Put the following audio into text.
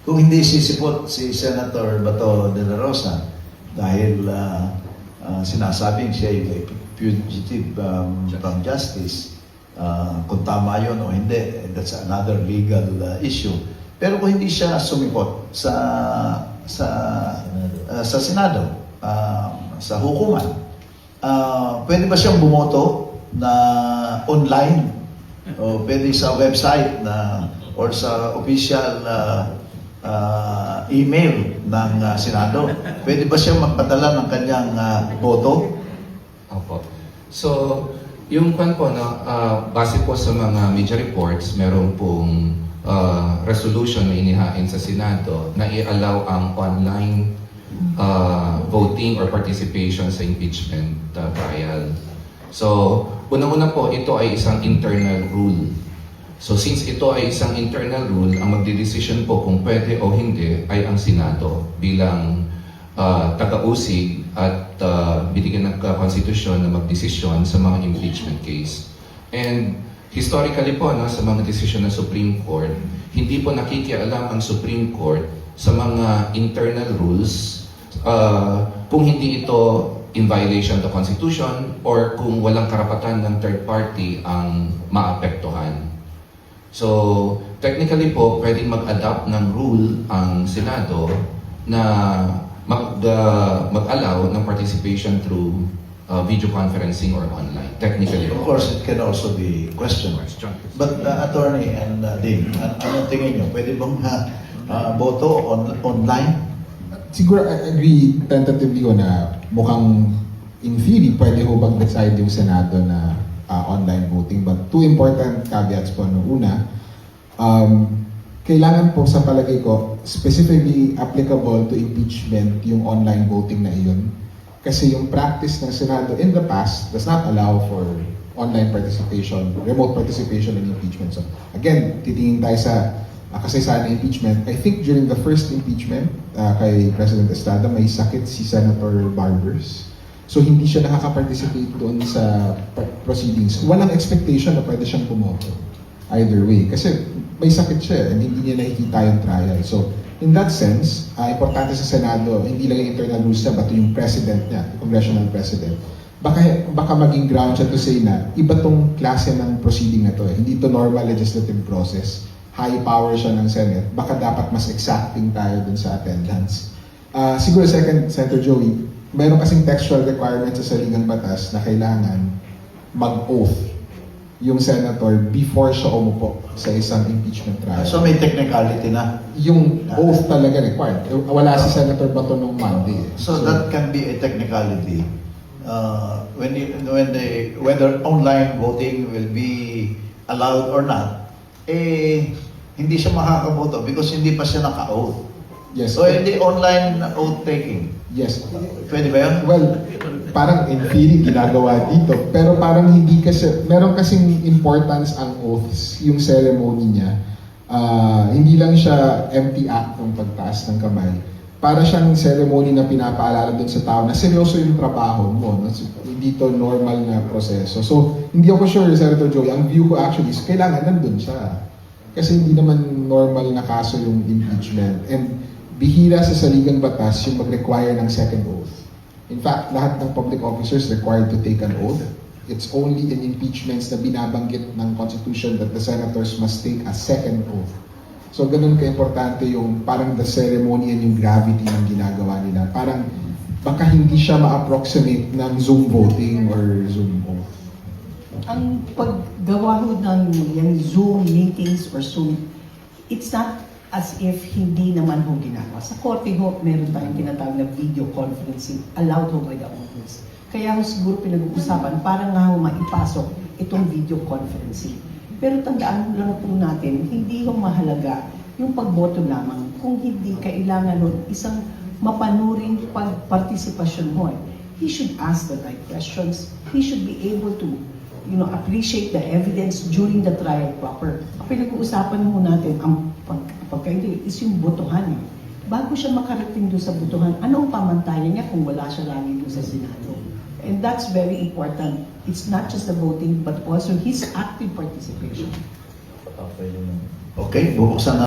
Kung hindi sisipot si Senator Bato de la Rosa dahil sinasabing siya ay fugitive from justice, kung tama yun o hindi, that's another legal issue. Pero kung hindi siya sumipot sa Senado, sa hukuman, pwede ba siyang bumoto na online o pwede sa website or sa official email ng Senado? Pwede ba siyang magpadala ng kanyang boto? Opo. So, yung kwan po, base po sa mga media reports, meron pong resolution na inihain sa Senado na i-allow ang online voting or participation sa impeachment trial. So, unang-una po, ito ay isang internal rule. So, since ito ay isang internal rule, ang magdidesisyon po kung pwede o hindi ay ang Senado bilang taga-usig at binigyan ng konstitusyon na magdesisyon sa mga impeachment case. And historically po, sa mga desisyon ng Supreme Court, hindi po nakikialam ang Supreme Court sa mga internal rules kung hindi ito in violation of the Constitution or kung walang karapatan ng third party ang maapektuhan. So, technically po, pwedeng mag-adapt ng rule ang Senado na mag-allow ng participation through video conferencing or online. Technically, Of course, it can also be questioned. But Attorney and Dave, anong tingin nyo? Pwede bang boto online? Siguro, I agree tentatively ko na mukhang in theory, pwede ho bang decide yung Senado na online voting. But two important caveats po. Una, kailangan po sa palagay ko, specifically applicable to impeachment yung online voting na iyon. Kasi yung practice ng Senado in the past does not allow for online participation, remote participation in impeachment. So again, titingin tayo sa kasaysayan ng impeachment. I think during the first impeachment kay President Estrada, may sakit si Senator Barbers. So hindi siya nakaka-participate doon sa proceedings. Walang expectation na pwede siyang pumoto. Either way. Kasi may sakit siya and hindi niya nakikita yung trial. So in that sense, importante sa Senado, hindi lang yung internal rules niya, but yung president niya, congressional president. Baka maging ground siya to say na iba tong klase ng proceeding na to. Hindi to normal legislative process. High power siya ng Senate. Baka dapat mas exacting tayo dun sa attendance. Siguro second, Senator Joey, mayroon kasing textual requirements sa saligang batas na kailangan mag-oath yung senator before siya umupo sa isang impeachment trial. So may technicality na. Yung oath talaga required. Wala si Senator Bato nung Monday. So that can be a technicality. Whether online voting will be allowed or not, hindi siya makakaboto because hindi pa siya naka-oath. Yes. So hindi online oath taking. Yes. Pwede ba yun? Well, parang in theory ginagawa dito. Pero parang hindi kasi, meron kasing importance ang oaths, yung ceremony niya. Hindi lang siya empty act ng pagtaas ng kamay. Para siyang ceremony na pinapaalala dun sa tao na seryoso yung trabaho mo. No? So, hindi to normal na proseso. So, hindi ako sure, Senator Joey, ang view ko actually is kailangan nandun siya. Kasi hindi naman normal na kaso yung impeachment. And bihira sa saligang batas yung mag-require ng second oath. In fact, lahat ng public officers required to take an oath. It's only in impeachments na binabanggit ng Constitution that the senators must take a second oath. So ganun ka-importante yung parang the ceremony and yung gravity ng ginagawa nila. Parang baka hindi siya ma-approximate ng Zoom voting or Zoom oath. Ang paggawa ho ng yung Zoom meetings or Zoom, it's not as if hindi naman ho ginagawa. Sa korte ho, meron tayong tinatawag na video conferencing allowed ho by the office. Kaya ho siguro pinag-uusapan para nga ho maipasok itong video conferencing. Pero tandaan lang po natin, hindi ho mahalaga yung pagboto lamang kung hindi kailangan ho isang mapanuring pagpartisipasyon ho. He should ask the right questions. He should be able to appreciate the evidence during the trial proper. Pinag-uusapan mo natin, ang pagkaili is yung botohan. Bago siya makarating doon sa botohan, anong pamantayan niya kung wala siya lagi doon sa Senado? And that's very important. It's not just the voting, but also his active participation. Okay, bubuksan na.